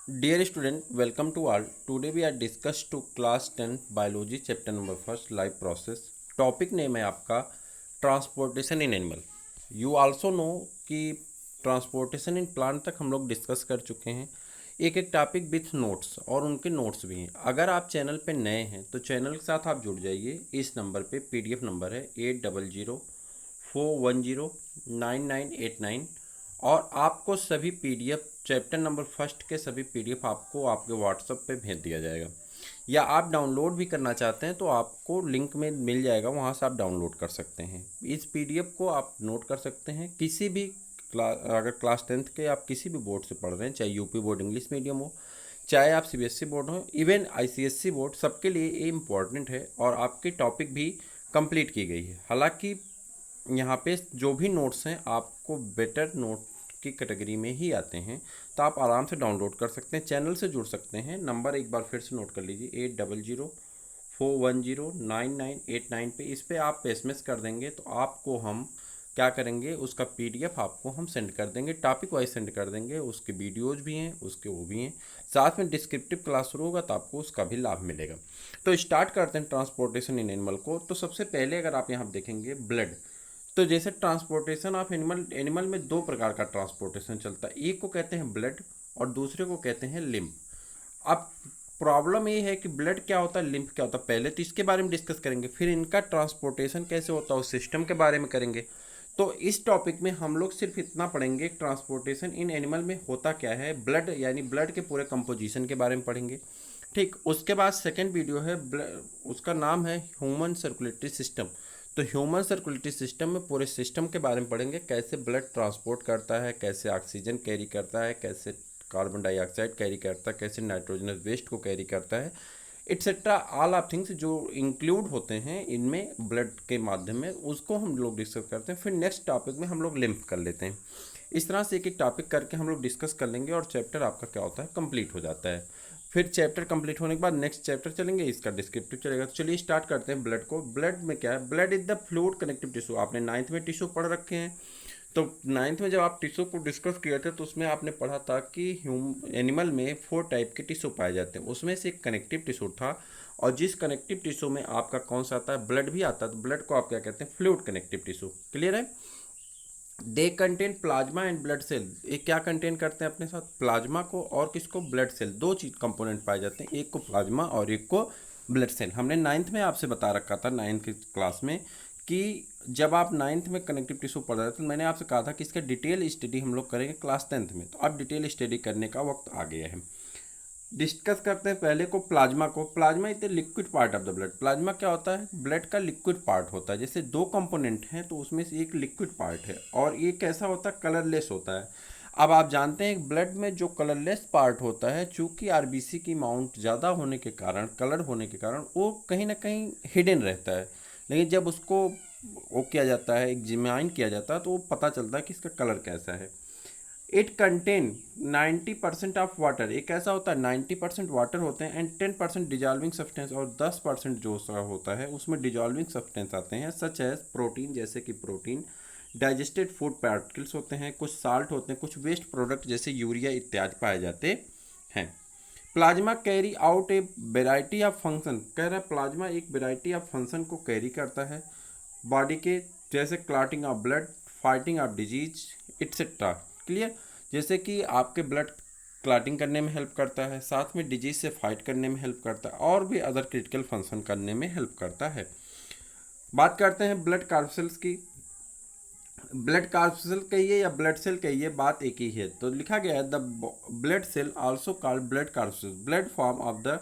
Dear student, welcome to all. Today we are discuss to class 10 biology chapter number first life process. Topic name है आपका transportation in animal. You also know कि transportation in plant तक हम लोग discuss कर चुके हैं. एक एक टॉपिक विथ नोट्स और उनके नोट्स भी हैं. अगर आप चैनल पे नए हैं तो चैनल के साथ आप जुड़ जाइए. इस नंबर पे पीडीएफ नंबर है 8004109989 और आपको सभी पीडीएफ चैप्टर नंबर फर्स्ट के सभी पीडीएफ आपको आपके व्हाट्सएप पे भेज दिया जाएगा. या आप डाउनलोड भी करना चाहते हैं तो आपको लिंक में मिल जाएगा, वहाँ से आप डाउनलोड कर सकते हैं. इस पीडीएफ को आप नोट कर सकते हैं. किसी भी अगर क्लास 10th के आप किसी भी बोर्ड से पढ़ रहे हैं, चाहे यूपी बोर्ड इंग्लिश मीडियम हो, चाहे आप सीबीएसई बोर्ड हो, इवन आईसीएसई बोर्ड, सबके लिए ये इम्पॉर्टेंट है. और आपकी टॉपिक भी कंप्लीट की गई है. हालांकि यहाँ पे जो भी नोट्स हैं आपको बेटर नोट की कैटेगरी में ही आते हैं, तो आप आराम से डाउनलोड कर सकते हैं. चैनल से जुड़ सकते हैं. नंबर एक बार फिर से नोट कर लीजिए 8004109989 पे. इस पे आप एसएमएस कर देंगे तो आपको हम क्या करेंगे, उसका पीडीएफ आपको हम सेंड कर देंगे. टॉपिक वाइज सेंड कर देंगे. उसके वीडियोज़ भी हैं, उसके वो भी हैं. साथ में डिस्क्रिप्टिव क्लास शुरू होगा तो आपको उसका भी लाभ मिलेगा. तो स्टार्ट करते हैं ट्रांसपोर्टेशन इन एनिमल को. तो सबसे पहले अगर आप यहाँ देखेंगे ब्लड, तो जैसे ट्रांसपोर्टेशन ऑफ एनिमल में दो प्रकार का ट्रांसपोर्टेशन चलता है. एक को कहते हैं ब्लड और दूसरे को कहते हैं लिम्फ. अब प्रॉब्लम ये है कि ब्लड क्या होता है, लिम्फ क्या होता है. पहले तो इसके बारे में डिस्कस करेंगे, फिर इनका ट्रांसपोर्टेशन कैसे होता है उस सिस्टम के बारे में करेंगे. तो इस टॉपिक में हम लोग सिर्फ इतना पढ़ेंगे ट्रांसपोर्टेशन इन एनिमल में होता क्या है. ब्लड यानी ब्लड के पूरे कंपोजिशन के बारे में पढ़ेंगे. ठीक, उसके बाद सेकेंड वीडियो है, उसका नाम है ह्यूमन सर्कुलेटरी सिस्टम. तो ह्यूमन सर्कुलेटरी सिस्टम में पूरे सिस्टम के बारे में पढ़ेंगे. कैसे ब्लड ट्रांसपोर्ट करता है, कैसे ऑक्सीजन कैरी करता है, कैसे कार्बन डाइऑक्साइड कैरी करता है, कैसे नाइट्रोजनस वेस्ट को कैरी करता है, एट्सेट्रा ऑल ऑफ थिंग्स जो इंक्लूड होते हैं इनमें ब्लड के माध्यम में, उसको हम लोग डिस्कस करते हैं. फिर नेक्स्ट टॉपिक में हम लोग लिम्फ कर लेते हैं. इस तरह से एक एक टॉपिक करके हम लोग डिस्कस कर लेंगे और चैप्टर आपका क्या होता है, कंप्लीट हो जाता है. फिर चैप्टर कंप्लीट होने के बाद नेक्स्ट चैप्टर चलेंगे, इसका डिस्क्रिप्टिव चलेगा. तो चलिए स्टार्ट करते हैं ब्लड को. ब्लड में क्या है, blood is the fluid connective tissue. आपने 9th में टिश्यू पढ़ रखे हैं. तो 9th में जब आप टिश्यू को डिस्कस किए थे तो उसमें आपने पढ़ा था कि एनिमल में 4 टाइप के टिश्यू पाए जाते हैं. उसमें से एक कनेक्टिव टिश्यू था. और जिस कनेक्टिव टिश्यू में आपका कौन सा आता है, ब्लड भी आता है, तो ब्लड को आप क्या कहते हैं, फ्लूइड कनेक्टिव टिश्यू. क्लियर है. They contain plasma and blood cell. ये क्या कंटेन करते हैं अपने साथ, प्लाज्मा को और किसको, ब्लड सेल. दो चीज कंपोनेंट पाए जाते हैं, एक को प्लाज्मा और एक को ब्लड सेल. हमने 9th में आपसे बता रखा था 9th की क्लास में कि जब आप 9th में कनेक्टिव टिश्यू पढ़ रहे थे तो मैंने आपसे कहा था कि इसका डिटेल स्टडी हम लोग करेंगे क्लास 10th में. तो अब डिटेल स्टडी करने का वक्त आ गया है. डिस्कस करते हैं पहले को प्लाज्मा को. Plasma is the liquid part of the blood. Plasma क्या होता है, ब्लड का लिक्विड पार्ट होता है. जैसे दो कंपोनेंट हैं तो उसमें से एक लिक्विड पार्ट है और ये कैसा होता है, कलरलेस होता है. अब आप जानते हैं ब्लड में जो कलरलेस पार्ट होता है, चूंकि आरबीसी की अमाउंट ज़्यादा होने के कारण, कलर होने के कारण वो कहीं ना कहीं हिडन रहता है. लेकिन जब उसको वो किया जाता है, एग्जामिन किया जाता है, तो वो पता चलता है कि इसका कलर कैसा है. It contain 90% of water. एक ऐसा होता है 90% वाटर होते हैं एंड 10% डिजॉल्विंग सब्सटेंस, और 10% जो सा होता है उसमें डिजॉल्विंग सब्सटेंस आते हैं, सच एज प्रोटीन, जैसे कि प्रोटीन, डाइजेस्टेड फूड पार्टिकल्स होते हैं, कुछ साल्ट होते हैं, कुछ वेस्ट प्रोडक्ट जैसे यूरिया इत्यादि पाए जाते हैं. Plasma carry out a variety of function. कह रहा है प्लाज्मा एक वेराइटी ऑफ फंक्शन को कैरी करता है बॉडी के, जैसे clotting of blood, fighting of disease etcetera. Clear. जैसे कि आपके ब्लड क्लॉटिंग करने में हेल्प करता है, साथ में डिजीज से फाइट करने में हेल्प करता है, और भी अदर क्रिटिकल फंक्शन करने में हेल्प करता है. बात करते हैं ब्लड कार्पसेल्स की. ब्लड कार्पसेल कहिए या ब्लड सेल कहिए, बात एक ही है. तो लिखा गया है the blood cell also called blood corpuscle, blood form of the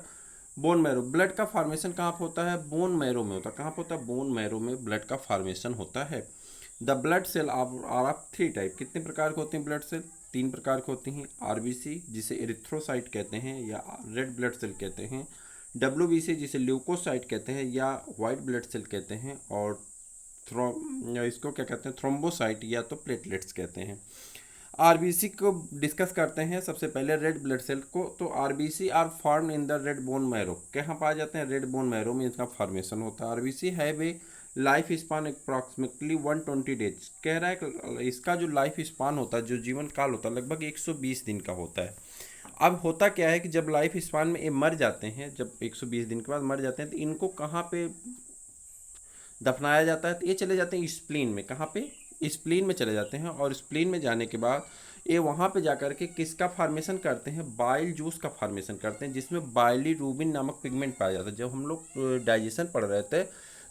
bone marrow. Blood का फॉर्मेशन कहाँ पर होता है, बोन मैरो में होता है. कहाँ पर होता है, बोन मैरो में ब्लड का फॉर्मेशन होता है. The blood cell are of 3 type. कितने प्रकार के होते हैं ब्लड सेल, 3 प्रकार की होती हैं. आरबीसी जिसे एरिथ्रोसाइट कहते हैं या रेड ब्लड सेल कहते हैं, डब्ल्यूबीसी जिसे ल्यूकोसाइट कहते हैं या वाइट ब्लड सेल कहते हैं, और इसको क्या कहते हैं, थ्रोम्बोसाइट या तो प्लेटलेट्स कहते हैं. आरबीसी को डिस्कस करते हैं सबसे पहले, रेड ब्लड सेल को. तो RBC are form in the red bone marrow. कहाँ पाए जाते हैं, रेड बोन मैरो में इसका फॉर्मेशन होता है. RBC have a life span approximately 120 days. कह रहा है कि इसका जो लाइफ स्पान होता है, जो जीवन काल होता है, लगभग 120 दिन का होता है. अब होता क्या है कि जब लाइफ स्पान में ये मर जाते हैं, जब 120 दिन के बाद मर जाते हैं, तो इनको कहाँ पे दफनाया जाता है? तो ये चले जाते हैं स्प्लीन में। कहाँ पे? स्प्लीन में चले जाते हैं। और स्प्लीन में जाने के बाद ये वहाँ पे जाकर के किसका फार्मेशन करते हैं? बाइल जूस का फार्मेशन करते हैं, जिसमें बाइलीरूबिन नामक पिगमेंट पाया जाता है। जब हम लोग डाइजेशन पढ़ रहे थे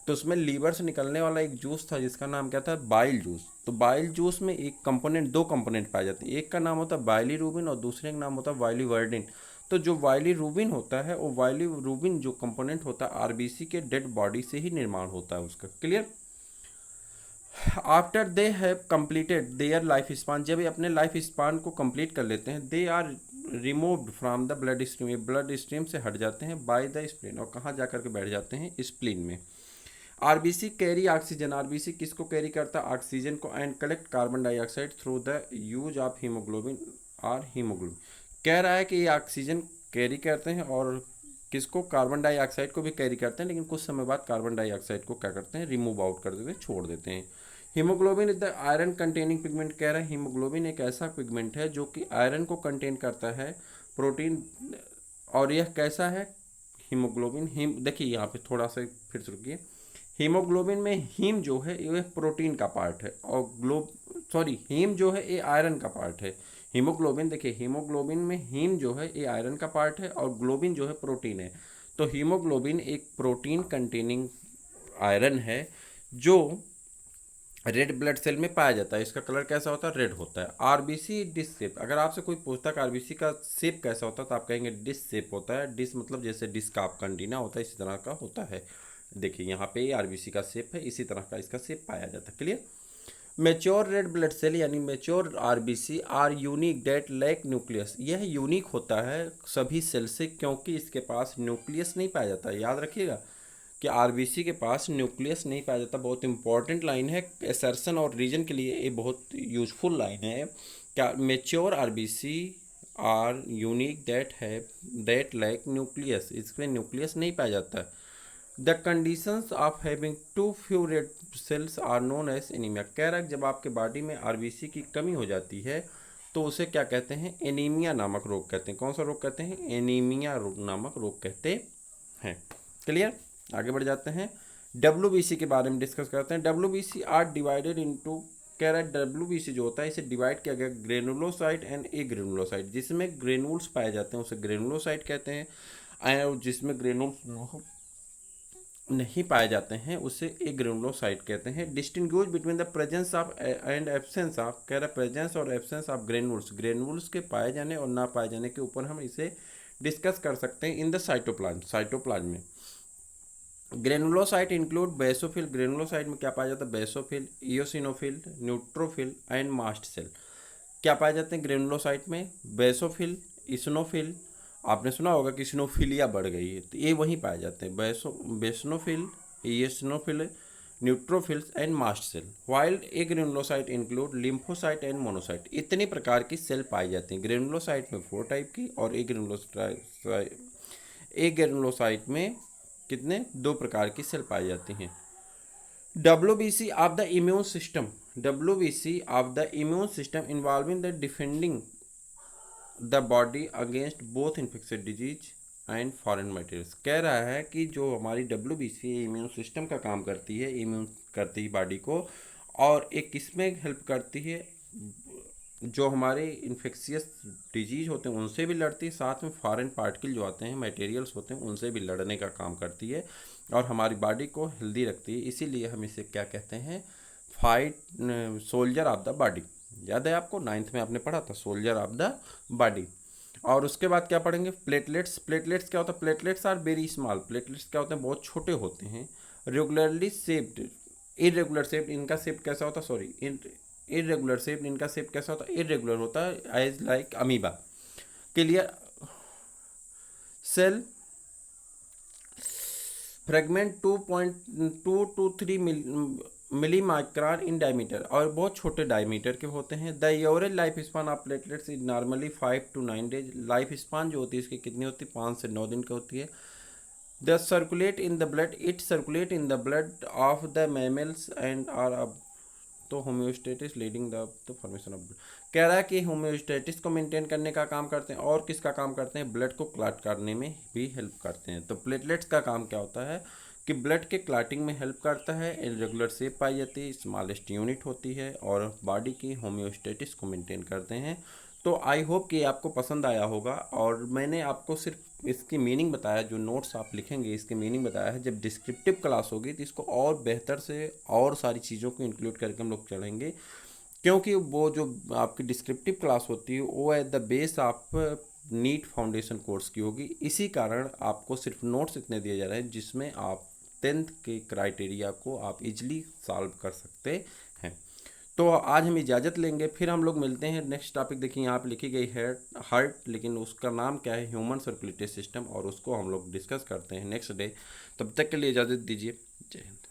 तो उसमें लीवर से निकलने वाला एक जूस था जिसका नाम क्या था? Bile juice. तो बाइल जूस में एक कंपोनेंट, दो कंपोनेंट पाए जाते हैं। एक का नाम होता है बाइलीरूबिन और दूसरे का नाम होता है बाइलीवर्डिन। तो जो बाइलीरूबिन होता है, वो बाइलीरूबिन जो कंपोनेंट होता है आरबीसी के डेड बॉडी से ही निर्माण होता है उसका। Clear? After they have completed their life span, जब ये अपने लाइफ स्पान को कंप्लीट कर लेते हैं, they are removed from the blood stream, ये ब्लड स्ट्रीम से हट जाते हैं बाय द स्प्लीन। और कहाँ जाकर के बैठ जाते हैं? स्प्लीन में। आरबीसी कैरी ऑक्सीजन, आरबीसी किसको कैरी करता है? ऑक्सीजन को, and collect carbon dioxide through the use of haemoglobin और हीमोग्लोबिन। कह रहा है कि ये ऑक्सीजन कैरी करते हैं और किसको? कार्बन डाइऑक्साइड को भी कैरी करते हैं, लेकिन कुछ समय बाद कार्बन डाइऑक्साइड को क्या करते हैं? रिमूव आउट कर देते हैं, छोड़ देते हैं। Haemoglobin is the iron containing pigment, कह रहा है हीमोग्लोबिन एक ऐसा पिगमेंट है जो कि आयरन को कंटेन करता है, प्रोटीन। और यह कैसा है? हीमोग्लोबिन, हीम, देखिए यहाँ पे थोड़ा सा फिर से रुकिए। हीमोग्लोबिन में हीम जो है ये प्रोटीन का पार्ट है, और हीम जो है ये आयरन का पार्ट है। हीमोग्लोबिन, देखिए हीमोग्लोबिन में हीम जो है ये आयरन का पार्ट है और ग्लोबिन जो है प्रोटीन है। तो हीमोग्लोबिन एक प्रोटीन कंटेनिंग आयरन है जो रेड ब्लड सेल में पाया जाता है। इसका कलर कैसा होता है? रेड होता है। आरबीसी डिश शेप, अगर आपसे कोई पूछता है आरबीसी का शेप कैसा होता है तो आप कहेंगे डिश शेप होता है। डिश मतलब जैसे डिश का आपका अंटीना होता है, इसी तरह का होता है। देखिए यहाँ पे आरबीसी का शेप है, इसी तरह का इसका शेप पाया जाता है। Clear? Mature red blood cell यानी mature RBC are unique that lack nucleus, यह यूनिक होता है सभी सेल से क्योंकि इसके पास न्यूक्लियस नहीं पाया जाता है। याद रखिएगा कि आरबीसी के पास न्यूक्लियस नहीं पाया जाता। बहुत इंपॉर्टेंट लाइन है, एसर्शन और रीजन के लिए ये बहुत यूजफुल लाइन है। क्या? Mature RBC are unique that lack nucleus, इसमें न्यूक्लियस नहीं पाया जाता है। The conditions of having too few red cells are known as anaemia, कह रहा है जब आपके बॉडी में आरबीसी की कमी हो जाती है तो उसे क्या कहते हैं? एनीमिया नामक रोग कहते हैं। कौन सा रोग कहते हैं? एनीमिया नामक रोग कहते हैं। क्लियर? आगे बढ़ जाते हैं, डब्ल्यूबीसी के बारे में डिस्कस करते हैं। डब्ल्यूबीसी आर डिवाइडेड इनटू, कह रहा है डब्ल्यूबीसी जो होता है इसे डिवाइड किया गया ग्रेनुलोसाइट एंड ए ग्रेनुलोसाइट, जिसमें ग्रेनुल्स पाए जाते हैं उसे ग्रेनुलोसाइट कहते हैं, और जिसमें ग्रेनुल्स नहीं पाए जाते हैं उसे ए ग्रेनुलोसाइट कहते हैं। Distinguish between the presence of and absence of, कह रहा है प्रेजेंस और एब्सेंस ऑफ ग्रेनुल्स, ग्रेनुल्स के पाए जाने और ना पाए जाने के ऊपर हम इसे डिस्कस कर सकते हैं इन द साइटोप्लाज्म में। ग्रेनुलोसाइट इंक्लूड बेसोफिल, ग्रेनुलोसाइट में क्या पाया जाता है? Basophil, eosinophil, neutrophil and mast cell. क्या पाए जाते हैं ग्रेनुलोसाइट में? बेसोफिल, इसिनोफिल, आपने सुना होगा कि इसिनोफिलिया बढ़ गई है तो ये वहीं पाए जाते हैं, basophil, eosinophil, neutrophils and mast cell. While agranulocyte include lymphocyte and monocyte, इतनी प्रकार की सेल पाई जाती हैं। ग्रेनुलोसाइट में 4 टाइप की और ए ग्रेनुलोसाइट में कितने? 2 प्रकार की सेल पाई जाती हैं। WBC of the immune system, WBC of the immune system involving the defending the body against both infection disease and foreign materials, कह रहा है कि जो हमारी WBC इम्यून सिस्टम का काम करती है, इम्यून करती है बॉडी को, और एक किसमें हेल्प करती है? जो हमारे इन्फेक्शियस डिजीज होते हैं उनसे भी लड़ती है, साथ में फॉरेन पार्टिकल जो आते हैं, मटेरियल्स होते हैं, उनसे भी लड़ने का काम करती है और हमारी बॉडी को हेल्दी रखती है। इसीलिए हम इसे क्या कहते हैं? Soldier of the body. याद है आपको, 9th में आपने पढ़ा था सोल्जर ऑफ द बॉडी। और उसके बाद क्या पढ़ेंगे? प्लेटलेट्स। प्लेटलेट्स क्या होता है? Platelets are very small, platelets क्या होते हैं? बहुत छोटे होते हैं। रेगुलरली शेप्ड, इरेगुलर शेप, इनका शेप कैसा होता है? इरेगुलर शेप, इनका शेप कैसा होता है? इरेगुलर होता है, edge like amoeba. Clear? Cell fragment 2.2 to 3 millimicron in diameter, और बहुत छोटे डायमीटर के होते हैं। The average life span of platelets is normally 5 to 9 days, life span जो होती है इसकी कितनी होती है? 5 से 9 दिन की होती है। The circulate in the blood, it circulate in the blood of the mammals and are अब, तो homeostasis leading the formation of, कह रहा है कि होम्योस्टेटिस को मेंटेन करने का काम करते हैं और किसका काम करते हैं, ब्लड को क्लॉट करने में भी हेल्प करते हैं। तो प्लेटलेट्स का काम क्या होता है कि ब्लड के क्लॉटिंग में हेल्प करता है, इरेगुलर शेप पाई जाती है, स्मॉलेस्ट यूनिट होती है और बॉडी की होम्योस्टेटिस को मेंटेन करते हैं। तो आई होप कि आपको पसंद आया होगा और मैंने आपको सिर्फ इसकी मीनिंग बताया, जो नोट्स आप लिखेंगे इसकी मीनिंग बताया है। जब डिस्क्रिप्टिव क्लास होगी तो इसको और बेहतर से और सारी चीज़ों को इंक्लूड करके हम लोग चढ़ेंगे, क्योंकि वो जो आपकी डिस्क्रिप्टिव क्लास होती है वो एट द बेस आप नीट फाउंडेशन कोर्स की होगी। इसी कारण आपको सिर्फ नोट्स इतने दिए जा रहे हैं जिसमें आप 10th के क्राइटेरिया को आप इजली सॉल्व कर सकते हैं। तो आज हम इजाज़त लेंगे, फिर हम लोग मिलते हैं नेक्स्ट टॉपिक। देखिए यहाँ पे लिखी गई है हार्ट, लेकिन उसका नाम क्या है, ह्यूमन सर्कुलेटरी सिस्टम, और उसको हम लोग डिस्कस करते हैं नेक्स्ट डे। तब तक के लिए इजाज़त दीजिए। जय हिंद।